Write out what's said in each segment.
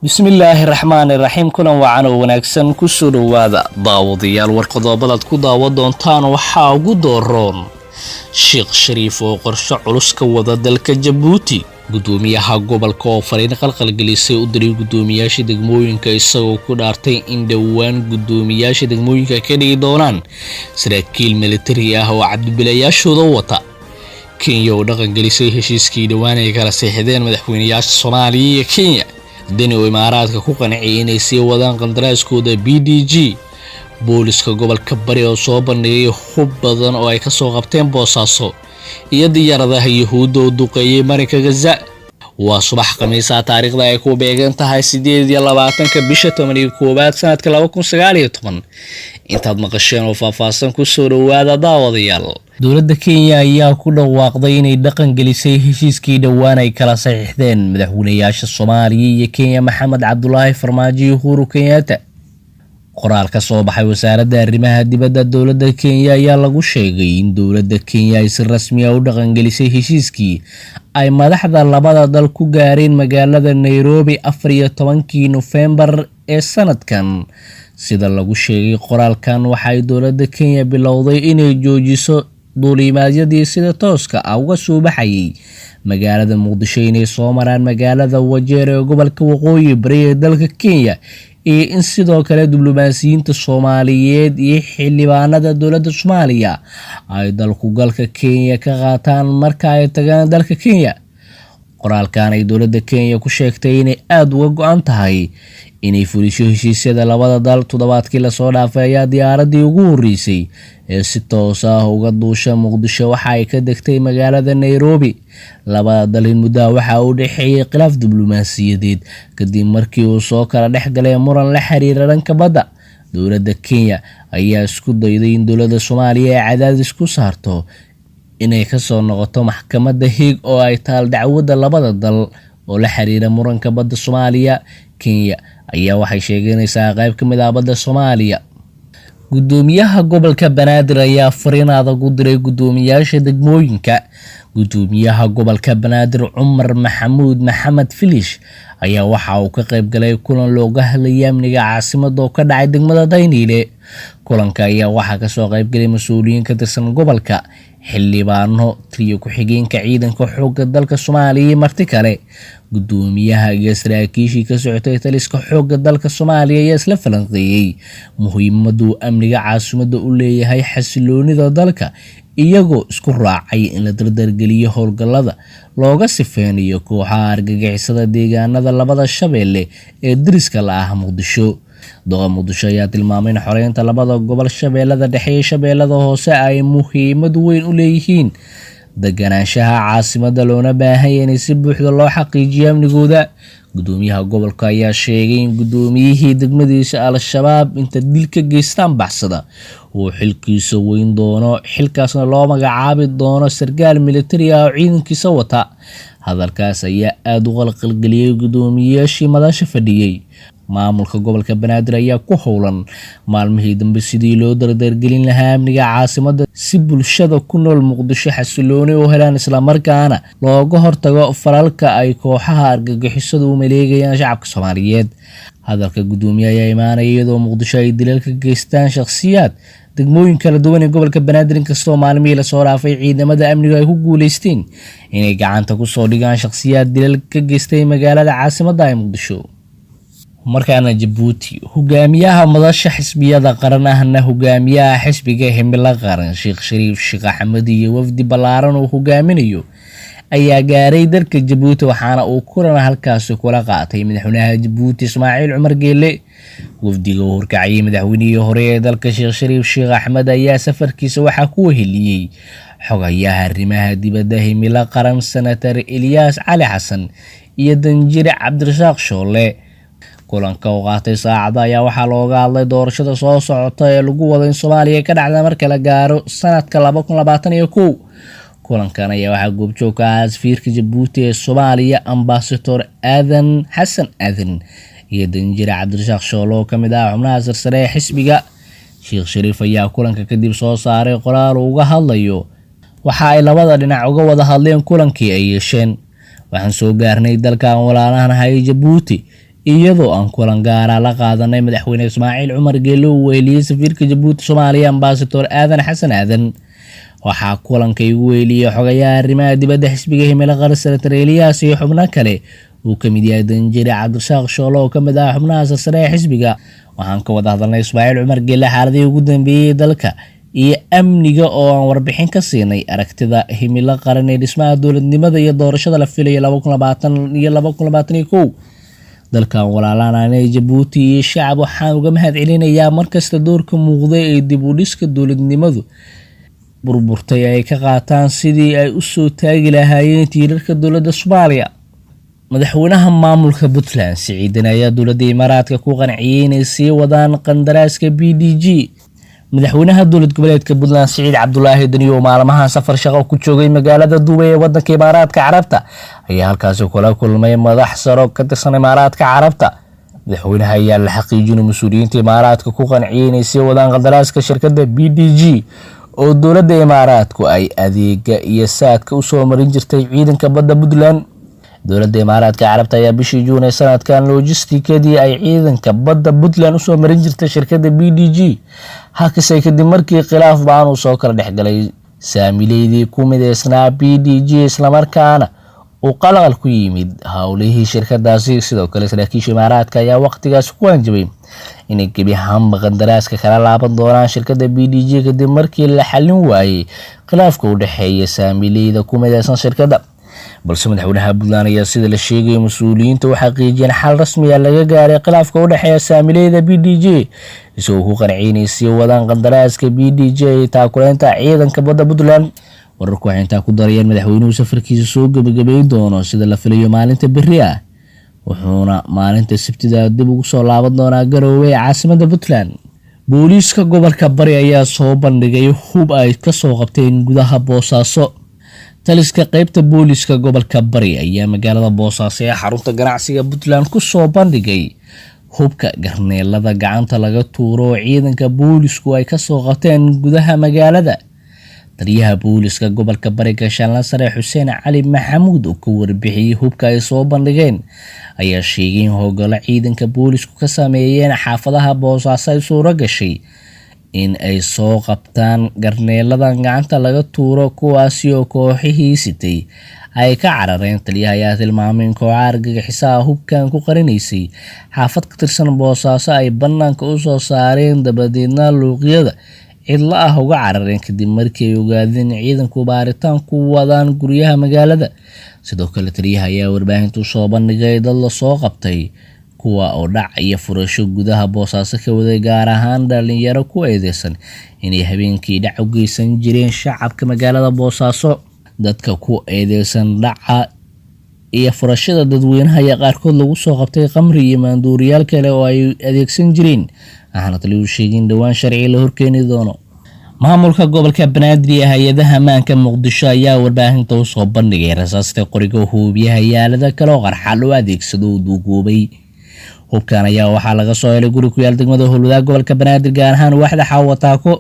Bismillahirrahmanirrahiim. Kulan wacan oo wanaagsan ku soo dhawaada daawadayaal warqodobada ku daawan doontaan waxaa ugu dooroon Sheekh Shariif oo qorshe culus ka wada dalka Jabuuti, gudoomiyaha gobolka oo fariin qalqalgelisay u diray gudoomiyaasha degmooyinka isagoo ku dhaartay in dhawaan gudoomiyaasha degmooyinka ka dhigi doonaan saraakiil militari ah oo cadbilayaashooda wata. Kenya oo dhaqan gelisay heshiiskii dhawaan ay kala saxiixdeen madaxweynayaasha Soomaaliya iyo Kenya. dani oo imaaraadka ku qanciyay inay sii wadaan qandaraaskooda BDG. booliska gobolka Bari oo soo bandhigay hub badan oo ay ka soo qabteen Boosaaso iyo diyaaradaha Yahuudda oo duqeeyay marinka Gaza. waa subax Khamiis ah, taariikhda ay ku beegan tahay 28 bisha 11 sanadka 2019. intaad maqasheen oo faahfaahsan ku soo dhawaada daawadayaal. dowladda Kenya ayaa ku dhawaaqday inay dhaqan gelisay heshiiskii dhawaan ay kala saxiixdeen madaxweynayaasha Soomaaliya iyo Kenya Maxamed Cabdullaahi Farmaajo iyo Uhuru Kenyatta. qoraal ka soo baxay wasaaradda arrimaha dibadda dowladda Kenya ayaa lagu sheegay in dowladda Kenya ay si rasmi ah u dhaqan gelisay heshiiskii ay madaxda labada dal ku gaareen magaalada Nairobi 14 November ee sanadkan. sida lagu sheegay qoraalkan, waxay dowladda Kenya bilowday inay joojiso duulimaadyadii sida tooska ah uga soo baxayay magaalada Muqdisho inay soo maraan magaalada Wajeer ee gobolka Waqooyi Bari ee dalka Kenya, iyo in sidoo kale diblomaasiyiinta Soomaaliyeed iyo xildhibaanada dowladda Soomaaliya ay dalku galka Kenya ka qaataan marka ay tagaan dalka Kenya. qoraalkan ay dowladda Kenya ku sheegtay inay aad uga go'an tahay inay fuliso heshiisyada labada dal. toddobaadkii la soo dhaafay ayaa diyaaradii ugu horeysay ee si toos ah uga duusha Muqdisho waxa ay ka degtay magaalada Nairobi. labada dal in muddo waxa uu dhaxeeyay khilaaf diblomaasiyadeed kadib markii uu soo kala dhex galay muran la xiriira dhanka badda. dowladda Kenya ayaa isku dayday in dowladda Soomaaliya ay cadaadis ku saarto inay ka soo noqoto maxkamadda Hague oo ay taal dacwadda labada dal oo la xiriira muranka badda Soomaaliya. Kenya ayaa waxay sheeganaysaa qayb ka mid ah badda Soomaaliya. gudoomiyaha gobolka Banaadir ayaa fariin adag u diray gudoomiyaasha degmooyinka. gudoomiyaha gobolka Banaadir Cumar Maxamuud Maxamed Filish ayaa waxa uu ka qayb galay kulan looga hadlayay amniga caasimadda oo ka dhacay degmada Daynile. kulanka ayaa waxaa ka soo qayb galay mas'uuliyiin ka tirsan gobolka, xildhibaano, taliye ku-xigeenka ciidanka xoogga dalka Soomaaliya iyo marti kale. gudoomiyaha iyo saraakiishii ka socotay taliska xoogga dalka Soomaaliya ayaa isla falanqeeyay muhiimadda amniga caasimadda u leeyahay xasiloonida dalka, iyagoo isku raacay in la dardargeliyo howlgallada looga sifeynayo kooxaha argagixisada deegaanada labada Shabeelle ee deriska la ah Muqdisho. Doqa Muqdisho ayaa tilmaamay in xoreynta labada gobol Shabeellada Dhexe iyo Shabeellada Hoose ay muhiimad weyn u leeyihiin deganaanshaha caasimadda, loona baahan yahay in si buuxda loo xaqiijiyo amnigooda. gudoomiyaha gobolka ayaa sheegay in gudoomiyihii degmadiisa Al-Shabaab inta dil ka geystaan baxsada uu xilkiisa weyn doono, xilkaasna loo magacaabi doono sarkaal militari ah oo ciidankiisa wata. hadalkaas ayaa aad u qalqalgeliyay gudoomiyaashii madasha fadhiyay. maamulka gobolka Banaadir ayaa ku howlan maalmihii dambe sidii loo dardargelin lahaa amniga caasimadda si bulshada ku nool Muqdisho xasilooni u helaan, isla markaana looga hortago falalka ay kooxaha argagixisadu u maleegayaan shacabka Soomaaliyeed. hadalka gudoomiyaha ayaa imaanaya iyadoo Muqdisho ay dilal ka geystaan shakhsiyaad degmooyin kala duwan ee gobolka Banaadir, inkastoo maalmihii la soo dhaafay ciidamada amniga ay ku guuleysteen inay gacanta ku soo dhigaan shakhsiyaad dilal ka geystay magaalada caasimadda ee Muqdisho. markaana Jabuuti, hogaamiyaha madasha xisbiyada qaran ahna hogaamiyaha xisbiga Himilo Qaran Sheekh Shariif Sheekh Axmed iyo wafdi ballaaran oo hogaaminayo ayaa gaaray dalka Jabuuti, waxaana uu kulan halkaas kula qaatay madaxweynaha Jabuuti Ismaaciil Cumar Geelle. wafdiga oo horkacayay madaxweynihii hore ee dalka Sheekh Shariif Sheekh Axmed ayaa safarkiisa waxaa ku weheliyay xogayaha arrimaha dibadda Himilo Qaran Senator Ilyas Cali Xasan iyo Danjire Cabdirasaaq Shoole. kulanka oo qaatay saacada ayaa waxaa looga hadlay doorashada soo socota ee lagu wado in Soomaaliya ka dhacda marka la gaaro sanadka 2021. kulankan ayaa waxaa goobjoog ka ah safiirka Jabuuti ee Soomaaliya Ambassador Aadan Xasan Aadan iyo Danjire Cabdirasaaq Shoole oo kamid ah xubnaha sarsare ee xisbiga. Sheekh Shariif ayaa kulanka kadib soo saaray qoraal uga hadlayo waxa ay labada dhinac uga wada hadleen kulankii ay yeesheen. waxaan soo gaarnay dalkan walaalahanahay Jabuuti iyadoo aan kulan gaara la qaadanay madaxweyne Ismaaciil Cumar Geelo oo weeliyay safiirka Jabuuti Soomaaliya Ambassador Aadan Xasan Aadan. waxaa kulanka igu weeliyay xogayaha arrimaha dibadda xisbiga himilo qaran Senator Elias iyo xubno kale uu ka mid yahay Danjire Cabdirasaaq Shoolo oo ka mid ah xubnaha sare ee xisbiga. waxaan ka wada hadalnay Ismaaciil Cumar Geelo xaaladii ugu dambeeyay dalka iyo amniga oo aan warbixin ka siinay aragtida himilo qaran ee dhismaha dowladnimada iyo doorashada la filayo 2020 iyo 2021. dalkan walaalanaanay Jabuuti iyo shacab waxaan uga mahadcelinayaa markasta doorka muuqda ee dib u dhiska dowladnimadu burburtay ay ka qaataan sidii ay u soo taagi lahaayeen tiirarka dowladda Soomaaliya. madaxweynaha maamulka Puntland Siciidan ayaa dowladda Imaaraadka ku qanciyay inay sii wadaan qandaraaska PDG. madaxweynaha dowlad goboleedka Puntland Siciid Cabdulaahi Dani oo maalmaha safar shaqo ku joogay magaalada Dubai ee wadanka Imaaraadka Carabta ayaa halkaas kula kulmay madax sare ka tirsan Imaaraadka Carabta. madaxweynaha ayaa la xaqiijiyay mas'uuliyiinta Imaaraadka ku qanciyay inay sii wadaan qandaraaska shirkadda PDG oo dowladda Imaaraadku ay adeega iyo saadka u soo marin jirtay ciidanka badda Puntland. dowladda Imaaraadka Carabta ayaa bishii Juun ee sanadkan logistikadii ay ciidanka badda Puntland u soo marin jirtay shirkadda PDG hakisay kadib markii khilaaf baan uu soo kala dhexgalay saamileydii ku mideysnaa PDG isla markaana uu qalqal ku yimid hawlihii shirkadaasi. sidoo kale saraakiisha Imaaraadka ayaa waqtigaas ku anjabay inay gebi ahaanba qandaraaska kala laaban doonaan shirkadda PDG kadib markii la xallin waayay khilaafka u dhaxeeya saamileyda ku mideysan shirkadda. balse madaxweynaha Puntland ayaa sida la sheegay mas'uuliyiinta waxa xaqiijiyeen xal rasmi ah laga gaaray khilaafka u dhaxeeya saamileyda PDG isagoo ku qanciyay si wadaan qandaraaska PDG ee taakuleynta ciidanka badda Puntland. wararku waxay intaa ku darayeen madaxweynuhu safarkiisa soo gabagabeyn doono sida la filayo maalinta berri ah wuxuuna maalinta Sabtida dib ugu soo laaban doonaa Garowe ee caasimadda Puntland. booliiska gobolka Bari ayaa soo bandhigay hub ay ka soo qabteen gudaha Boosaaso. taliska qaybta booliiska gobolka Bari ayaa magaalada Boosaaso ee xarunta ganacsiga Puntland ku soo bandhigay hubka garneelada gacanta laga tuuro ciidanka booliisku ay ka soo qabteen gudaha magaalada. taliyaha booliiska gobolka Bari Gaashaanle Sare Xuseen Cali Maxamuud oo ka warbixiyay hubka ay soo bandhigeen ayaa sheegay in howlgalo ciidanka booliisku ka sameeyeen xaafadaha Boosaaso ay suuro gashay in ay soo qabtaan garneelada gacanta laga tuuro kuwaasi oo kooxihii sitay ay ka carareen. taliyaha ayaa tilmaamay in kooxaha argagixisaha hubkan ku qarinaysay xaafad ka tirsan Boosaaso ay banaanka u soo saareen dabadeedna luuqyada cidla ah uga carareen kadib markii ay ogaadeen ciidanku baaritaan ku wadaan guryaha magaalada. sidoo kale taliyaha ayaa warbaahintu soo bandhigay dad la soo qabtay kuwa oo dhac iyo furasho gudaha Boosaaso ka waday gaar ahaan dhalinyaro ku eedeysan inay habeenkii dhac u geysan jireen shacabka magaalada Boosaaso. dadka ku eedeysan dhaca iyo furashada dadweynaha ayaa qaarkood lagu soo qabtay khamri iyo maanduuriyaal kale oo ay adeegsan jireen waxaana taliyuhu sheegay in dhowaan sharci la horkeeni doono. maamulka gobolka Banaadir iyo hay'adaha ammaanka Muqdisho ayaa warbaahinta u soo bandhigay rasaasta qoriga hubiyaha yaalada kale oo qarxa loo adeegsado duugoobay. hubkan ayaa waxaa laga soo helay guri ku yaal degmada Howlwadaag gobolka Banaadir gaar ahaan waaxda Xawataako.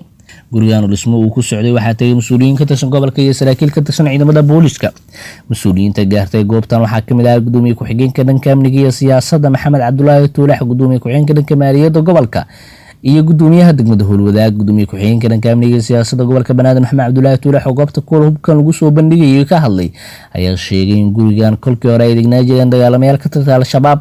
gurigan oo dhismo uu ku socday waxaa tagay mas'uuliyiin ka tirsan gobolka iyo saraakiil ka tirsan ciidamada booliiska. mas'uuliyiinta gaartay goobtan waxaa ka mid ah gudoomiye ku-xigeenka dhanka amniga iyo siyaasadda Maxamed Cabdulaahi Tuulax, gudoomiye ku-xigeenka dhanka maaliyadda gobolka iyo gudoomiyaha degmada Howlwadaag. gudoomiye ku-xigeenka dhanka amniga iyo siyaasadda gobolka Banaadir Maxamed Cabdulaahi Tuulax oo goobta kuwa hubkan lagu soo bandhigay ka hadlay ayaa sheegay in gurigan kolkii hore ay degnaa jireen dagaalamayaal ka tirsan Al-Shabaab.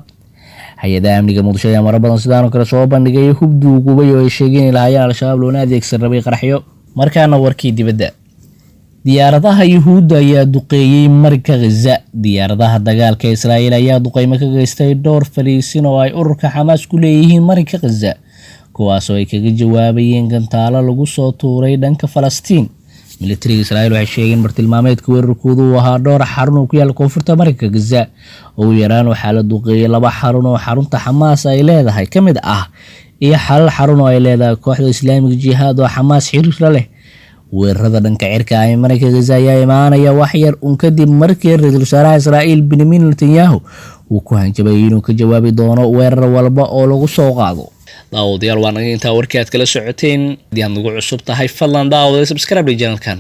hay'adaha amniga Muqdisho ayaa marar badan sidaan oo kale soo bandhigay hub duugubay oo ay sheegeen in lahaayeen Al-Shabaab loona adeegsan rabay qaraxyo. markaana warkii dibadda, diyaaradaha Yuhuudda ayaa duqeeyay marinka Gaza. diyaaradaha dagaalka Israa'iil ayaa duqeymo ka geystay dhowr fariisin oo ay ururka Xamaas ku leeyihiin marinka Gaza kuwaas oo ay kaga jawaabayeen gantaalo lagu soo tuuray dhanka Falastiin. militariga Israa'iil waxay sheegeen bartilmaameedka weerarkoodu uu ahaa dhowr xarun oo ku yaal koonfurta marinka Gaza. ugu yaraan waxaa la duqeeyay 2 xarun oo xarunta Xamaas ay leedahay ka mid ah iyo hal xarun oo ay leedahay kooxda Islaamiga Jihaad oo Xamaas xiriir la leh. weerarada dhanka cirka ah ee marinka Gaza ayaa imaanaya wax yar kadib markii ra'iisul wasaaraha Israa'iil Benjamin Netanyahu uu ku hanjabay inuu ka jawaabi doono weerar walba oo lagu soo qaado. daawadayaal waa naga intaa warkii aad kala socoteen. haddii aad nagu cusub tahay fadlan daawada subscribe channelkan.